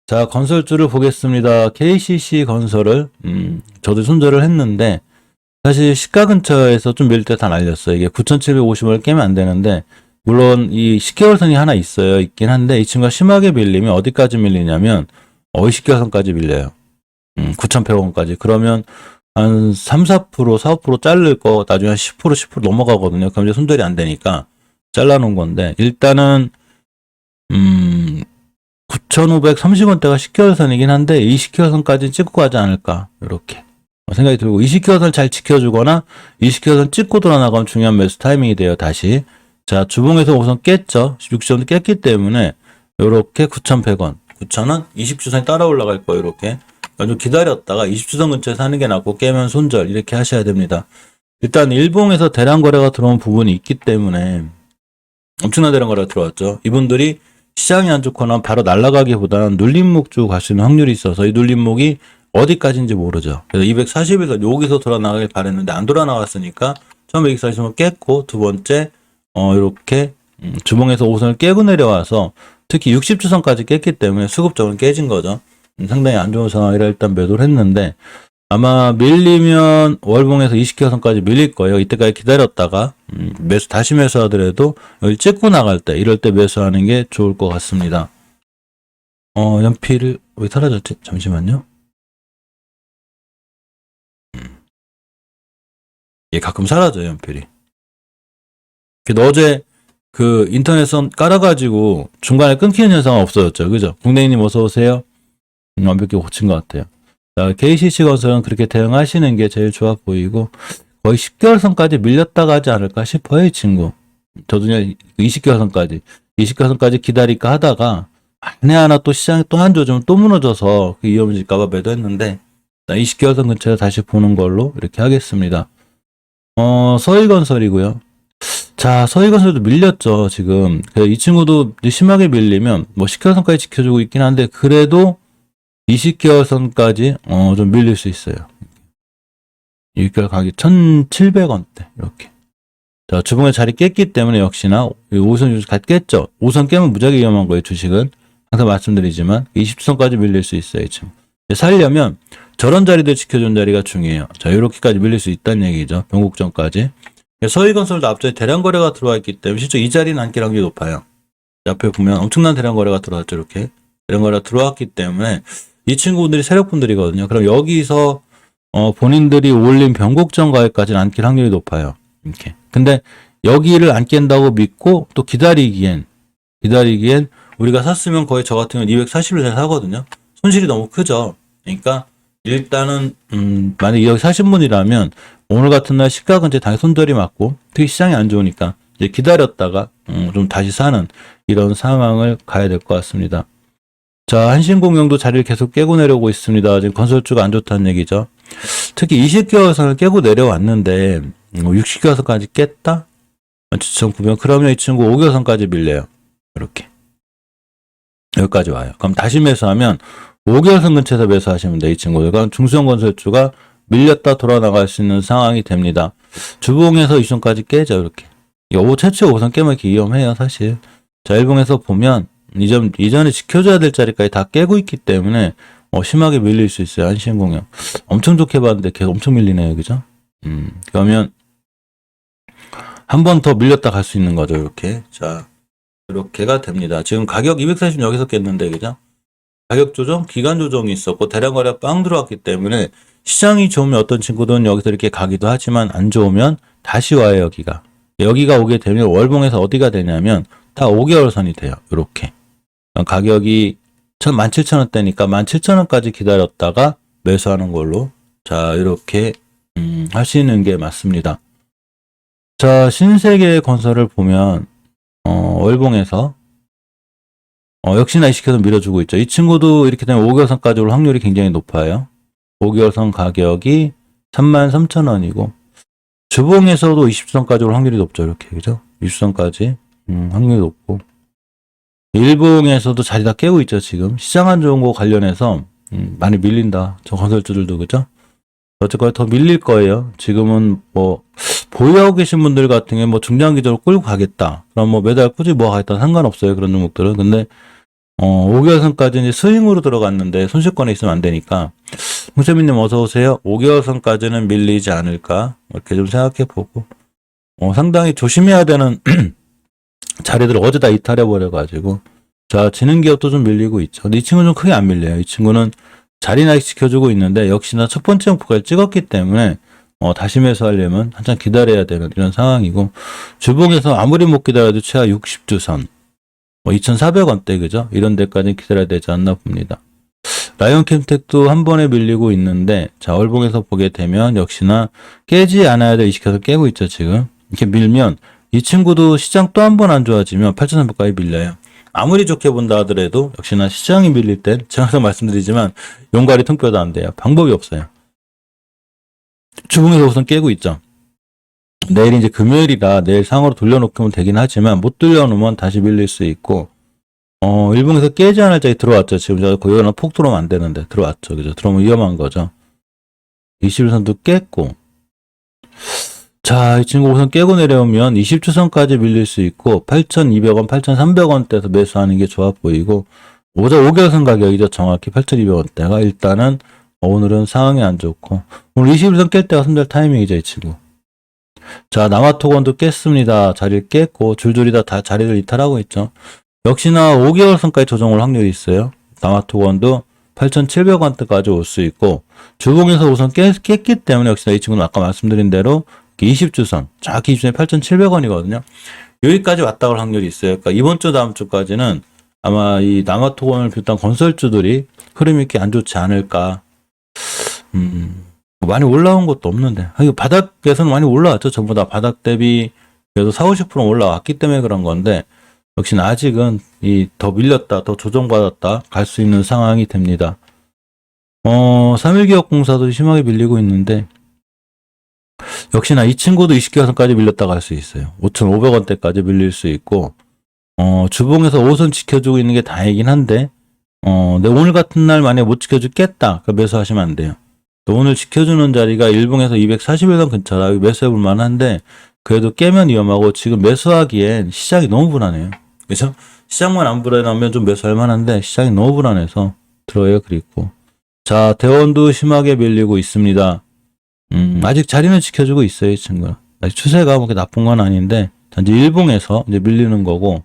자, 건설주를 보겠습니다. KCC 건설을, 저도 손절을 했는데, 사실 시가 근처에서 좀 밀릴 때 다 날렸어요. 이게 9,750원을 깨면 안 되는데, 물론 이 10개월 선이 하나 있어요. 있긴 한데, 이 친구가 심하게 밀리면 어디까지 밀리냐면, 20개월 선까지 밀려요. 9,100원까지. 그러면 한 3, 4%, 4, 5% 자를 거, 나중에 한 10%, 10% 넘어가거든요. 그럼 이제 손절이 안 되니까 잘라놓은 건데, 일단은, 9,530원대가 10개월 선이긴 한데, 이 10개월 선까지 찍고 가지 않을까. 이렇게. 생각이 들고, 20개월 선을 잘 지켜주거나, 20개월 선 찍고 돌아나가면 중요한 매수 타이밍이 돼요, 다시. 자, 주봉에서 우선 깼죠. 60원 깼기 때문에, 요렇게 9,100원. 9,000원? 20주선이 따라 올라갈 거예요, 이렇게. 좀 기다렸다가 20주선 근처에 사는 게 낫고 깨면 손절 이렇게 하셔야 됩니다. 일단 일봉에서 대량 거래가 들어온 부분이 있기 때문에 엄청난 대량 거래가 들어왔죠. 이분들이 시장이 안 좋거나 바로 날아가기보다는 눌림목 쪽 갈 수 있는 확률이 있어서 이 눌림목이 어디까지인지 모르죠. 그래서 240에서 여기서 돌아 나가길 바랬는데 안 돌아 나왔으니까 처음에 240을 깼고 두 번째 이렇게 주봉에서 5선을 깨고 내려와서 특히 60주선까지 깼기 때문에 수급적으로 깨진 거죠. 상당히 안 좋은 상황이라 일단 매도를 했는데 아마 밀리면 월봉에서 20개선까지 밀릴 거예요. 이때까지 기다렸다가 매수 다시 매수하더라도 여기 찍고 나갈 때 이럴 때 매수하는 게 좋을 것 같습니다. 연필을 왜 사라졌지? 잠시만요. 얘 가끔 사라져요, 연필이. 어제 그 인터넷선 깔아가지고 중간에 끊기는 현상은 없어졌죠. 그죠? 국내인님 어서 오세요. 완벽히 고친 것 같아요. 자, KCC 건설은 그렇게 대응하시는 게 제일 좋아 보이고 거의 10개월 선까지 밀렸다 가지 않을까 싶어요, 이 친구. 저도 20개월 선까지 20개월 선까지 기다릴까 하다가 안에 하나 또 시장이 또 한 조짐 또 무너져서 그 위험해질까봐 매도했는데 20개월 선 근처에 다시 보는 걸로 이렇게 하겠습니다. 서희건설이고요. 자, 서희건설도 밀렸죠, 지금. 이 친구도 심하게 밀리면 뭐 10개월 선까지 지켜주고 있긴 한데 그래도 20개월 선까지 좀 밀릴 수 있어요. 6개월 가격이 1,700원대 이렇게. 자, 주봉에 자리 깼기 때문에 역시나 5선 주식 다 깼죠. 5선 깨면 무지하게 위험한 거예요, 주식은. 항상 말씀드리지만 20선까지 밀릴 수 있어요, 지금. 살려면 저런 자리들 지켜준 자리가 중요해요. 자, 이렇게까지 밀릴 수 있다는 얘기죠. 변곡점까지. 서희건설도 앞전에 대량 거래가 들어와 있기 때문에 실제 이 자리는 안길 확률이 높아요. 옆에 보면 엄청난 대량 거래가 들어왔죠, 이렇게. 대량 거래가 들어왔기 때문에 이 친구들이 세력분들이거든요. 그럼 여기서 본인들이 올린 변곡점 가격까지는 안 깰 확률이 높아요. 이렇게. 근데 여기를 안 깬다고 믿고 또 기다리기엔 우리가 샀으면 거의 저 같은 경우는 240을 사거든요. 손실이 너무 크죠. 그러니까 일단은 만약 여기 사신 분이라면 오늘 같은 날 시가 근처에 당연히 손절이 맞고 특히 시장이 안 좋으니까 이제 기다렸다가 좀 다시 사는 이런 상황을 가야 될 것 같습니다. 자, 한신공영도 자리를 계속 깨고 내려오고 있습니다. 지금 건설주가 안 좋다는 얘기죠. 특히 20개월 선을 깨고 내려왔는데 60개월 선까지 깼다? 17,900원. 그러면 이 친구 5개월 선까지 밀려요. 이렇게. 여기까지 와요. 그럼 다시 매수하면 5개월 선 근처에서 매수하시면 돼요. 이 친구들. 그럼 중소형 건설주가 밀렸다 돌아 나갈 수 있는 상황이 됩니다. 주봉에서 2선까지 깨죠. 이렇게. 최초 5선 깨면 이렇게 위험해요. 사실. 자, 일봉에서 보면 이전에 지켜줘야 될 자리까지 다 깨고 있기 때문에 심하게 밀릴 수 있어요. 한신공영. 엄청 좋게 봤는데 계속 엄청 밀리네요. 그죠? 그러면 한 번 더 밀렸다 갈 수 있는 거죠. 이렇게. 자, 이렇게가 됩니다. 지금 가격 240 여기서 깼는데, 그죠? 가격 조정, 기간 조정이 있었고 대량 거래가 빵 들어왔기 때문에 시장이 좋으면 어떤 친구들은 여기서 이렇게 가기도 하지만 안 좋으면 다시 와요. 여기가 오게 되면 월봉에서 어디가 되냐면 다 5개월 선이 돼요. 이렇게. 가격이 17,000원대니까 17,000원까지 기다렸다가 매수하는 걸로 자 이렇게 하시는 게 맞습니다. 자, 신세계 건설을 보면 월봉에서 역시나 20개선 밀어주고 있죠. 이 친구도 이렇게 되면 5개월선까지 올 확률이 굉장히 높아요. 5개월선 가격이 33,000원이고 주봉에서도 20선까지 올 확률이 높죠. 이렇게 그죠? 20선까지 확률이 높고 일봉에서도 자리 다 깨고 있죠. 지금 시장 안 좋은 거 관련해서 많이 밀린다. 저 건설주들도 그죠? 어쨌거나 더 밀릴 거예요. 지금은 뭐 보유하고 계신 분들 같은 경우에 뭐 중장기적으로 끌고 가겠다. 그럼 뭐 매달 꾸준히 모아가겠다 상관없어요. 그런 종목들은. 근데 5개월선까지 이제 스윙으로 들어갔는데 손실권에 있으면 안 되니까 홍세민님 어서 오세요. 5개월선까지는 밀리지 않을까 이렇게 좀 생각해 보고 상당히 조심해야 되는 자리들 어제 다 이탈해 버려 가지고 자 지는 기업도 좀 밀리고 있죠. 근데 이 친구는 좀 크게 안 밀려요. 이 친구는 자리나 지켜주고 있는데 역시나 첫 번째 목표를 찍었기 때문에 다시 매수하려면 한참 기다려야 되는 이런 상황이고 주봉에서 아무리 못 기다려도 최하 60주선 2,400원대 그죠? 이런 데까지 기다려야 되지 않나 봅니다. 라이온캠텍도 한 번에 밀리고 있는데 자 월봉에서 보게 되면 역시나 깨지 않아야 될 이식해서 깨고 있죠 지금. 이렇게 밀면 이 친구도 시장 또 한 번 안 좋아지면 8,300까지 밀려요. 아무리 좋게 본다 하더라도 역시나 시장이 밀릴 땐 제가 항상 말씀드리지만 용가리 통뼈도 안 돼요. 방법이 없어요. 주봉에서 우선 깨고 있죠. 내일 이제 금요일이라 내일 상으로 돌려놓으면 되긴 하지만 못 돌려놓으면 다시 밀릴 수 있고 일봉에서 깨지 않을 자리 들어왔죠. 지금 저 거기는 폭 들어오면 안 되는데 들어왔죠. 그죠? 들어오면 위험한 거죠. 21선도 깼고 자, 이 친구 우선 깨고 내려오면 20주선까지 밀릴 수 있고 8,200원, 8,300원대에서 매수하는 게 좋아 보이고 5개월선 가격이죠. 정확히 8,200원대가 일단은 오늘은 상황이 안 좋고 오늘 21선 깰 때가 손절 타이밍이죠. 이 친구. 자, 남아토건도 깼습니다. 자리를 깼고 줄줄이 다 자리를 이탈하고 있죠. 역시나 5개월선까지 조정할 확률이 있어요. 남아토건도 8,700원대까지 올 수 있고 주봉에서 우선 깼기 때문에 역시나 이 친구는 아까 말씀드린 대로 20주선 정확히 20주선이 8,700원이거든요. 여기까지 왔다 갈 확률이 있어요. 그러니까 이번 주 다음 주까지는 아마 이 남아토건을 비롯한 건설주들이 흐름이 이렇게 안 좋지 않을까. 많이 올라온 것도 없는데. 바닥에서는 많이 올라왔죠. 전부 다 바닥 대비 그래도 40~50% 올라왔기 때문에 그런 건데 역시나 아직은 더 밀렸다, 더 조정받았다 갈 수 있는 상황이 됩니다. 3일기업공사도 심하게 밀리고 있는데 역시나 이 친구도 20개선까지 밀렸다 갈 수 있어요. 5,500원대까지 밀릴 수 있고 주봉에서 5선 지켜주고 있는 게 다행이긴 한데 근데 오늘 같은 날 만약에 못 지켜주겠다 그럼 매수하시면 안 돼요. 오늘 지켜주는 자리가 일봉에서 241선 근처라 매수해볼 만한데 그래도 깨면 위험하고 지금 매수하기엔 시장이 너무 불안해요. 그래서 시장만 안 불안하면 좀 매수할 만한데 시장이 너무 불안해서 들어요. 그리고 자 대원도 심하게 밀리고 있습니다. 아직 자리는 지켜주고 있어요. 이 친구는 아직 추세가 뭐 나쁜 건 아닌데 단지 일봉에서 이제 밀리는 거고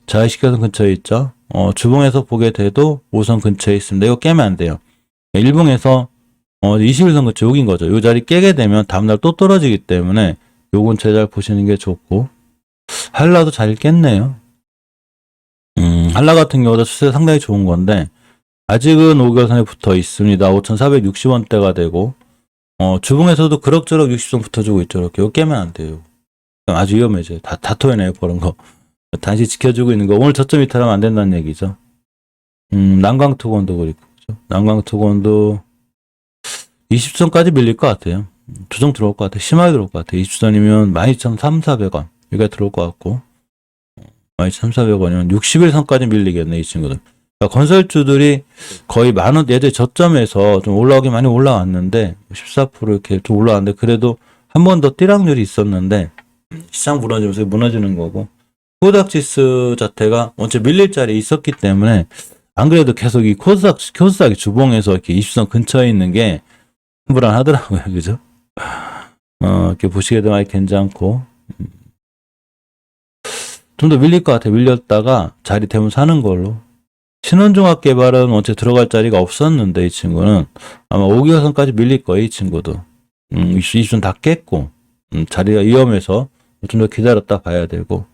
자 20개선 근처에 있죠. 주봉에서 보게 돼도 5선 근처에 있습니다. 이거 깨면 안 돼요. 일봉에서 21선 근처 여기인 거죠. 이 자리 깨게 되면 다음날 또 떨어지기 때문에 요건 제잘 보시는 게 좋고 한라도 잘 깼네요. 한라 같은 경우도 추세 상당히 좋은 건데 아직은 5개월선에 붙어 있습니다. 5,460원대가 되고 주봉에서도 그럭저럭 60선 붙어주고 있죠. 이렇게 이거 깨면 안 돼요. 아주 위험해져요. 다 토해내요. 그런 거. 단시 지켜주고 있는 거. 오늘 저점 이탈하면 안 된다는 얘기죠. 난광투건도 그렇고 그렇죠? 난광투건도 20선까지 밀릴 것 같아요. 조정 들어올 것 같아요. 심하게 들어올 것 같아요. 20선이면 12,300~400원 여기가 들어올 것 같고 12,300원이면 61선까지 밀리겠네. 이 친구들. 그러니까 건설주들이 거의 만원 예전에 저점에서 좀 올라오기 많이 올라왔는데 14% 이렇게 좀 올라왔는데 그래도 한 번 더 띠락률이 있었는데 시장 무너지면서 무너지는 거고 코스닥지수 자체가 원체 밀릴 자리에 있었기 때문에 안 그래도 계속 이 코스닥이 주봉에서 이렇게 20선 근처에 있는 게 불안하더라고요. 그죠? 이렇게 보시게 되면 아주 괜찮고 좀 더 밀릴 것 같아요. 밀렸다가 자리 되면 사는 걸로. 신원종합개발은 원체 들어갈 자리가 없었는데 이 친구는 아마 5개월선까지 밀릴 거예요. 이 친구도 20선 다 깼고 자리가 위험해서 좀 더 기다렸다 봐야 되고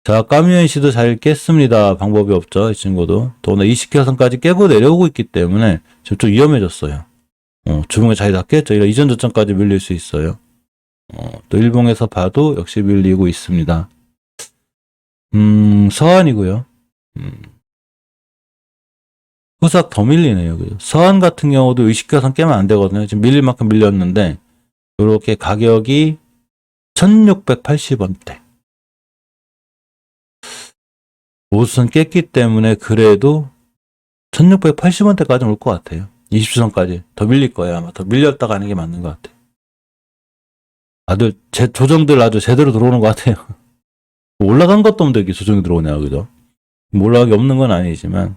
자 까미연씨도 잘 깼습니다. 방법이 없죠. 이 친구도 또 오늘 20개선까지 깨고 내려오고 있기 때문에 지금 좀 위험해졌어요. 주봉에 자리 다 깼죠. 이전 저점까지 밀릴 수 있어요. 또 일봉에서 봐도 역시 밀리고 있습니다. 서한이고요. 후삭 더 밀리네요. 그죠? 서한 같은 경우도 20개선 깨면 안 되거든요. 지금 밀릴 만큼 밀렸는데 이렇게 가격이 1,680원대. 5수선 깼기 때문에 그래도 1,680원대까지 올 것 같아요. 20수선까지. 더 밀릴 거예요. 아마 더 밀렸다 가는 게 맞는 것 같아요. 다들 조정들 아주 제대로 들어오는 것 같아요. 올라간 것도 없는데 이렇게 조정이 들어오냐, 그죠? 올라가기 없는 건 아니지만.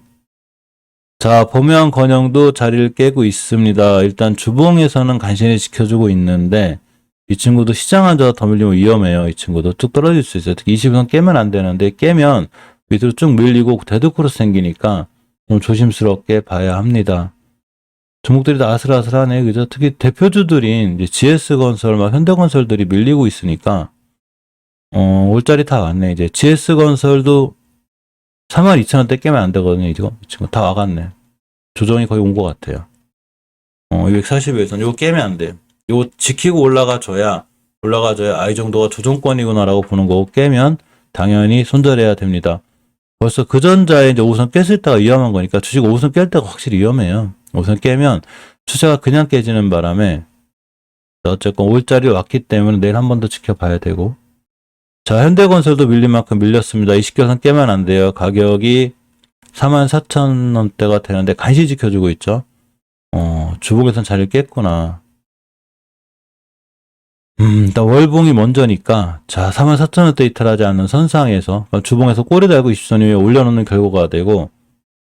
자, 범양 건영도 자리를 깨고 있습니다. 일단 주봉에서는 간신히 지켜주고 있는데 이 친구도 시장 앉아서 더 밀리면 위험해요. 이 친구도 쭉 떨어질 수 있어요. 특히 20선 깨면 안 되는데 깨면 밑으로 쭉 밀리고 데드크로스 생기니까 좀 조심스럽게 봐야 합니다. 종목들이 다 아슬아슬하네. 그죠? 특히 대표주들인 이제 GS건설, 막 현대건설들이 밀리고 있으니까 올자리 다 왔네. 이제 GS건설도 42,000원대 깨면 안 되거든요. 이거 지금 다 와갔네. 조정이 거의 온 것 같아요. 240에서는 이거 깨면 안 돼요. 이거 지키고 올라가줘야 이 정도가 조정권이구나라고 보는 거고 깨면 당연히 손절해야 됩니다. 벌써 그 전자에 이제 5선 깼을 때가 위험한 거니까 주식 5선 깰 때가 확실히 위험해요. 5선 깨면 추세가 그냥 깨지는 바람에 어쨌건 올자리 왔기 때문에 내일 한 번 더 지켜봐야 되고. 자, 현대건설도 밀린 만큼 밀렸습니다. 20개선 깨면 안 돼요. 가격이 44,000원대가 되는데 간신히 지켜주고 있죠. 주봉에선 자리를 깼구나. 일단 월봉이 먼저니까, 자, 44,000원대 이탈하지 않는 선상에서, 주봉에서 꼬리 달고 20선 위에 올려놓는 결과가 되고,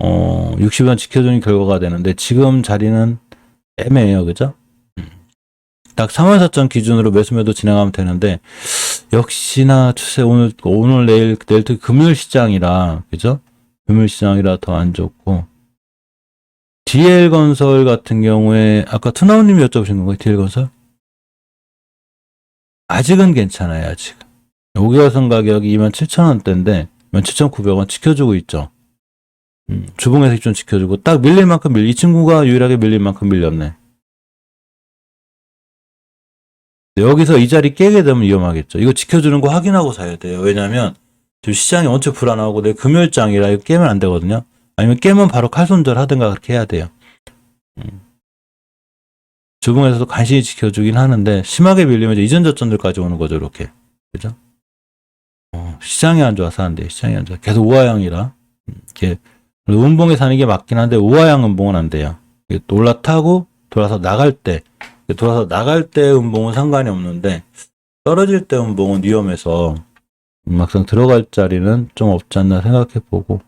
60원 지켜주는 결과가 되는데, 지금 자리는 애매해요. 그죠? 딱 44,000 기준으로 매수매도 진행하면 되는데, 역시나 추세 오늘 내일 특히 금요일 시장이라, 그죠? 금요일 시장이라 더 안 좋고, DL건설 같은 경우에, 아까 투나우님이 여쭤보신 건가요? DL건설? 아직은 괜찮아요, 아직. 5개월선 가격이 27,000원대인데, 17,900원 지켜주고 있죠. 주봉에서 좀 지켜주고, 딱 밀릴 만큼 이 친구가 유일하게 밀릴 만큼 밀렸네. 여기서 이 자리 깨게 되면 위험하겠죠. 이거 지켜주는 거 확인하고 사야 돼요. 왜냐면, 지금 시장이 엄청 불안하고, 내일 금요일장이라 이거 깨면 안 되거든요. 아니면 깨면 바로 칼손절 하든가 그렇게 해야 돼요. 주봉에서도 간신히 지켜주긴 하는데, 심하게 밀리면 이제 이전 저점들까지 오는 거죠, 이렇게. 그죠? 시장이 안 좋아서 안 돼요. 시장이 안 좋아. 계속 우하향이라. 이렇게, 음봉에 사는 게 맞긴 한데, 우하향 음봉은 안 돼요. 올라타고, 돌아서 나갈 때 음봉은 상관이 없는데, 떨어질 때 음봉은 위험해서, 막상 들어갈 자리는 좀 없지 않나 생각해 보고,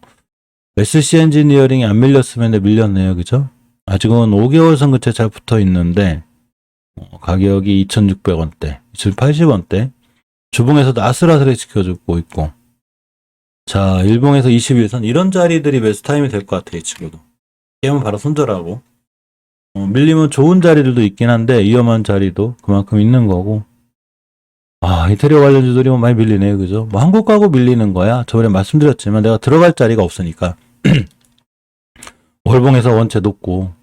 SC 엔지니어링이 안 밀렸으면 밀렸네요. 그죠? 아직은 5개월 선 근처에 잘 붙어 있는데, 가격이 2,600원대, 2,080원대, 주봉에서도 아슬아슬하게 지켜주고 있고, 자, 일봉에서 21선, 이런 자리들이 매수 타임이 될 것 같아요, 이 친구도. 깨면 바로 손절하고, 밀리면 좋은 자리들도 있긴 한데, 위험한 자리도 그만큼 있는 거고, 인테리어 관련주들이 많이 밀리네요, 그죠? 한국가구 밀리는 거야. 저번에 말씀드렸지만, 내가 들어갈 자리가 없으니까. 월봉에서 원체 높고.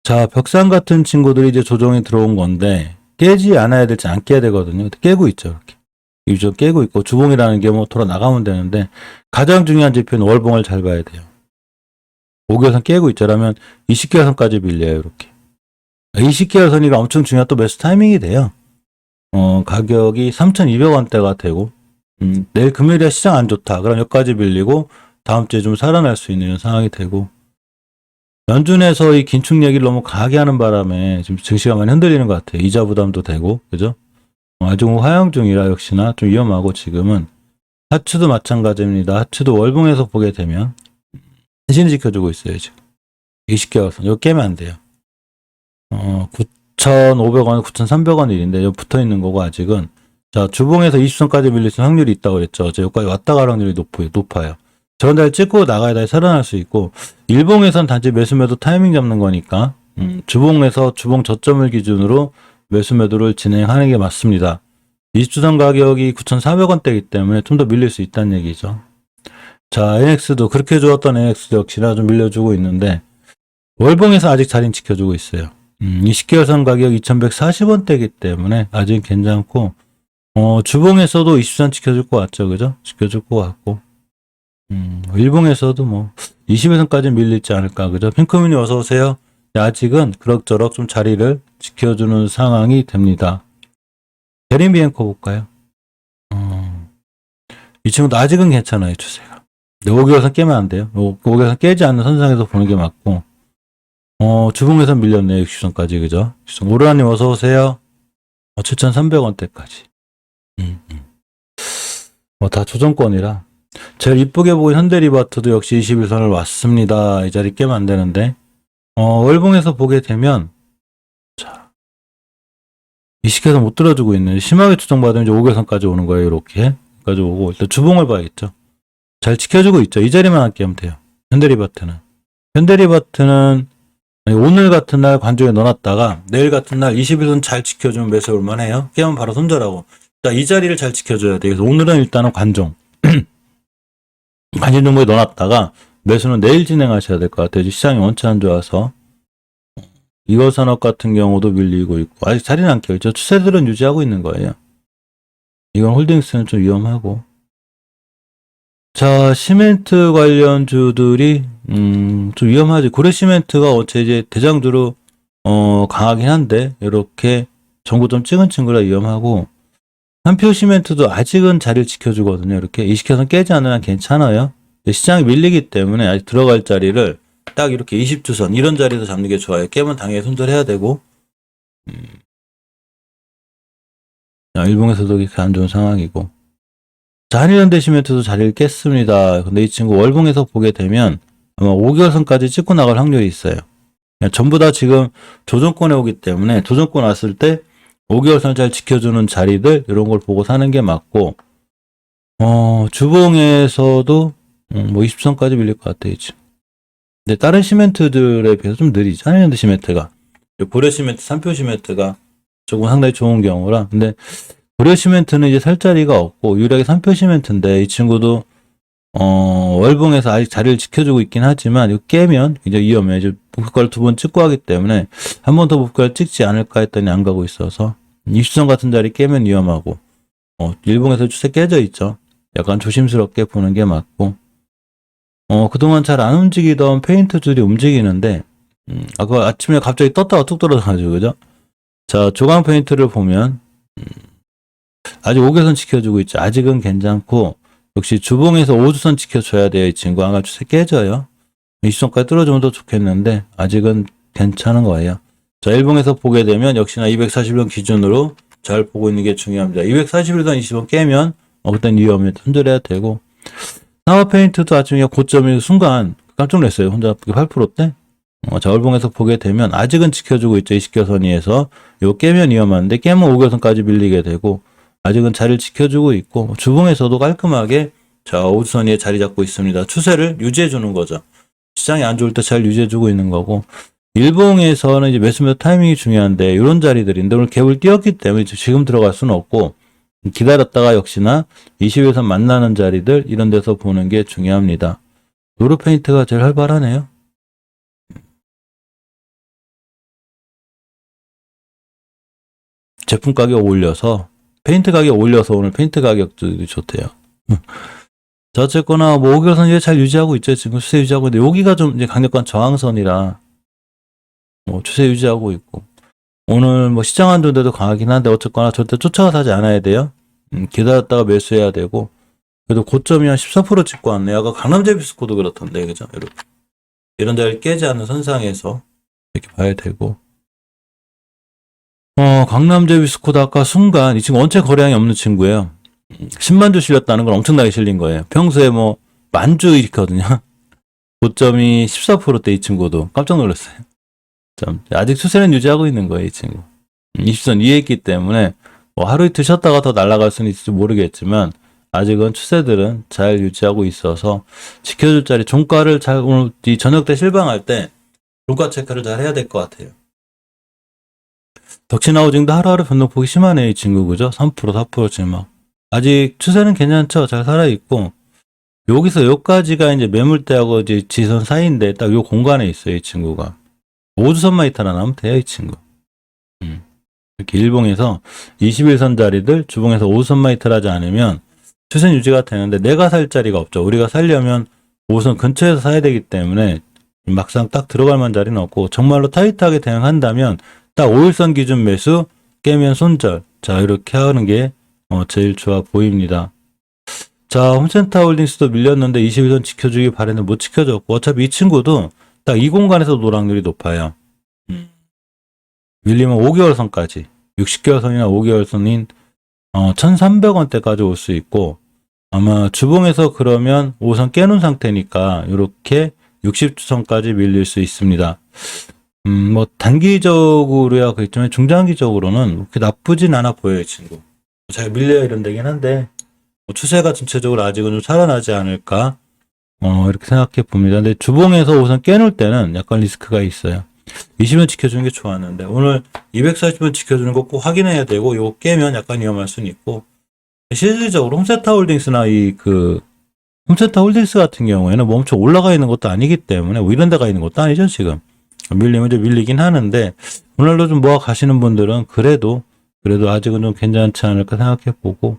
자, 벽산 같은 친구들이 이제 조정이 들어온 건데, 깨지 않아야 될지 안 깨야 되거든요. 깨고 있죠, 이렇게. 이제 깨고 있고, 주봉이라는 게 뭐 돌아 나가면 되는데, 가장 중요한 지표는 월봉을 잘 봐야 돼요. 5개월선 깨고 있죠라면 20개월선까지 밀려요, 이렇게. 20개월선이 엄청 중요한 또 매수 타이밍이 돼요. 가격이 3,200원대가 되고, 내일 금요일에 시장 안 좋다. 그럼 여기까지 밀리고, 다음 주에 좀 살아날 수 있는 상황이 되고, 연준에서 이 긴축 얘기를 너무 강하게 하는 바람에 지금 증시가 많이 흔들리는 것 같아요. 이자 부담도 되고, 그죠? 아직 하향 중이라 역시나 좀 위험하고 지금은 하추도 마찬가지입니다. 하추도 월봉에서 보게 되면 간신히 지켜주고 있어요, 지금. 20개월선. 이거 깨면 안 돼요. 9,500원, 9,300원 일인데 여기 붙어 있는 거고 아직은. 자, 주봉에서 20선까지 밀릴 수 있는 확률이 있다고 그랬죠. 어제 여기까지 왔다 갈 확률이 높아요. 저런 날 찍고 나가야 다시 살아날 수 있고, 일봉에선 단지 매수매도 타이밍 잡는 거니까, 주봉에서 주봉 저점을 기준으로 매수매도를 진행하는 게 맞습니다. 20주선 가격이 9,400원대이기 때문에 좀 더 밀릴 수 있다는 얘기죠. 자, NX도 그렇게 좋았던 NX 역시나 좀 밀려주고 있는데, 월봉에서 아직 자리는 지켜주고 있어요. 20개월선 가격 2,140원대이기 때문에 아직 괜찮고, 주봉에서도 20선 지켜줄 것 같죠, 그죠? 지켜줄 것 같고, 일봉에서도 뭐 20에선까지 밀리지 않을까, 그죠? 핑크민이 어서 오세요. 아직은 그럭저럭 좀 자리를 지켜주는 상황이 됩니다. 대림비엔코 볼까요? 이 친구도 아직은 괜찮아요, 추세가. 5개월선 깨면 안 돼요. 5개월선 깨지 않는 선상에서 보는 게 맞고, 주봉에선 밀렸네요, 60선까지, 그죠? 오르라님 어서 오세요. 7,300원대까지. 다 조정권이라. 제일 이쁘게 보인 현대리바트도 역시 21선을 왔습니다. 이 자리 깨면 안 되는데. 월봉에서 보게 되면, 자, 이 시계에서 못 들어주고 있는, 심하게 추정받으면 이제 5개선까지 오는 거예요. 이렇게. 까지 오고, 일단 주봉을 봐야겠죠. 잘 지켜주고 있죠. 이 자리만 안 깨면 돼요. 현대리바트는. 현대리바트는 오늘 같은 날 관중에 넣어놨다가 내일 같은 날 21선 잘 지켜주면 매수 올만해요. 깨면 바로 손절하고. 자, 이 자리를 잘 지켜줘야 돼요. 그래서 오늘은 일단은 관중 정도에 넣어놨다가 매수는 내일 진행하셔야 될 것 같아요. 시장이 원치 안 좋아서. 이거산업 같은 경우도 밀리고 있고 아직 자리는 안 껴있죠. 추세들은 유지하고 있는 거예요. 이건 홀딩스는 좀 위험하고. 자, 시멘트 관련주들이 좀 위험하지. 고래시멘트가 어째 이제 대장주로 강하긴 한데 이렇게 전고점 찍은 친구라 위험하고, 한표시멘트도 아직은 자리를 지켜주거든요. 이렇게 이식해서 깨지 않으면 괜찮아요. 시장이 밀리기 때문에 아직 들어갈 자리를 딱 이렇게 20주선 이런 자리에서 잡는 게 좋아요. 깨면 당연히 손절해야 되고. 일봉에서도 이렇게 안 좋은 상황이고. 자, 한일현대시멘트도 자리를 깼습니다. 근데 이 친구 월봉에서 보게 되면 아마 5개월선까지 찍고 나갈 확률이 있어요. 전부 다 지금 조정권에 오기 때문에 조정권 왔을 때 5개월선 잘 지켜주는 자리들 이런 걸 보고 사는 게 맞고, 주봉에서도 뭐 20선까지 밀릴 것 같아요. 지금. 근데 다른 시멘트들에 비해서 좀 느리죠. 한일현대 시멘트가. 고려 시멘트, 삼표 시멘트가 조금 상당히 좋은 경우라. 근데 고려 시멘트는 이제 살 자리가 없고 유일하게 삼표 시멘트인데 이 친구도 월봉에서 아직 자리를 지켜주고 있긴 하지만 이거 깨면 이제 위험해. 이제 목표가를 2번 찍고 하기 때문에 한 번 더 목표가를 찍지 않을까 했더니 안 가고 있어서 20선 같은 자리 깨면 위험하고, 일봉에서 추세 깨져 있죠. 약간 조심스럽게 보는 게 맞고, 그동안 잘 안 움직이던 페인트줄이 움직이는데, 아까 아침에 갑자기 떴다가 툭 떨어져가지고, 그죠? 자, 조강 페인트를 보면, 아직 5개선 지켜주고 있죠. 아직은 괜찮고, 역시 주봉에서 5주선 지켜줘야 돼요. 이 친구. 아마 추세 깨져요. 20선까지 뚫어주면 더 좋겠는데, 아직은 괜찮은 거예요. 자, 일봉에서 보게 되면, 역시나 240원 기준으로 잘 보고 있는 게 중요합니다. 241선 20원 깨면, 그땐 위험해. 손절해야 되고, 상하 페인트도 아침에 고점이 순간 깜짝 놀랐어요. 혼자 8%대? 자, 월봉에서 보게 되면, 아직은 지켜주고 있죠. 20개선위에서. 이거 깨면 위험한데, 깨면 5개선까지 밀리게 되고, 아직은 자리를 지켜주고 있고, 주봉에서도 깔끔하게 자 5주선 위에 자리 잡고 있습니다. 추세를 유지해 주는 거죠. 시장이 안 좋을 때 잘 유지해 주고 있는 거고, 일봉에서는 이제 매수 타이밍이 중요한데 이런 자리들인데 오늘 갭을 띄웠기 때문에 지금 들어갈 수는 없고 기다렸다가 역시나 20에서 만나는 자리들 이런 데서 보는 게 중요합니다. 노르페인트가 제일 활발하네요. 제품 가격 올려서 페인트 가격 올려서 오늘 페인트 가격도 좋대요. 자, 어쨌거나 뭐 5개월선 이제 잘 유지하고 있죠. 지금 추세 유지하고 있는데 여기가 좀 이제 강력한 저항선이라 뭐 추세 유지하고 있고, 오늘 뭐 시장 안 좋은데도 강하긴 한데 어쨌거나 절대 쫓아가서 하지 않아야 돼요. 기다렸다가 매수해야 되고, 그래도 고점이 한 14% 찍고 왔네요. 아까 강남제비스코도 그렇던데, 그죠? 이렇게 이런 자리를 깨지 않는 선상에서 이렇게 봐야 되고, 강남제비스코도 아까 순간 이 친구 원체 거래량이 없는 친구예요. 10만주 실렸다는 건 엄청나게 실린 거예요. 평소에 뭐 만주 있거든요. 고점이 14%대 이 친구도 깜짝 놀랐어요. 아직 추세는 유지하고 있는 거예요, 이 친구. 20선 위에 있기 때문에 뭐 하루 이틀 쉬었다가 더 날아갈 수는 있을지 모르겠지만 아직은 추세들은 잘 유지하고 있어서 지켜줄 자리 종가를 잘, 오늘 이 저녁 때 실방할 때 종가 체크를 잘 해야 될 것 같아요. 덕신하우징도 하루하루 변동폭이 심하네요, 이 친구. 그죠? 3% 4% 지금 막 아직 추세는 괜찮죠. 잘 살아있고, 여기서 여기까지가 이제 매물대하고 이제 지선 사이인데 딱 요 공간에 있어요, 이 친구가. 5주선만 이탈 안 하면 돼요, 이 친구. 이렇게 일봉에서 21선 자리들 주봉에서 5주선만 이탈하지 않으면 추세 유지가 되는데 내가 살 자리가 없죠. 우리가 살려면 5선 근처에서 사야 되기 때문에 막상 딱 들어갈 만한 자리는 없고, 정말로 타이트하게 대응한다면 딱 5일선 기준 매수 깨면 손절. 자, 이렇게 하는 게 제일 좋아 보입니다. 자, 홈센터홀딩스도 밀렸는데 21선 지켜주기 바랬는데 못 지켜줬고, 어차피 이 친구도 딱 이 공간에서 노락률이 높아요. 밀리면 5개월 선까지, 60개월 선이나 5개월 선인 1,300원대까지 올 수 있고, 아마 주봉에서 그러면 5선 깨놓은 상태니까 이렇게 60주선까지 밀릴 수 있습니다. 뭐 단기적으로야 그렇지만 중장기적으로는 그렇게 나쁘진 않아 보여요, 이 친구. 잘 밀려야 이런 데긴 한데 뭐 추세가 전체적으로 아직은 좀 살아나지 않을까 이렇게 생각해 봅니다. 근데 주봉에서 우선 깨놓을 때는 약간 리스크가 있어요. 20원 지켜주는 게 좋았는데 오늘 240원 지켜주는 거 꼭 확인해야 되고 이거 깨면 약간 위험할 수는 있고 실질적으로 홈센터홀딩스나 홈센터홀딩스 같은 경우에는 뭐 엄청 올라가 있는 것도 아니기 때문에 뭐 이런 데가 있는 것도 아니죠 지금. 밀리면 좀 밀리긴 하는데 오늘도 좀 모아 가시는 분들은 그래도 아직은 좀 괜찮지 않을까 생각해 보고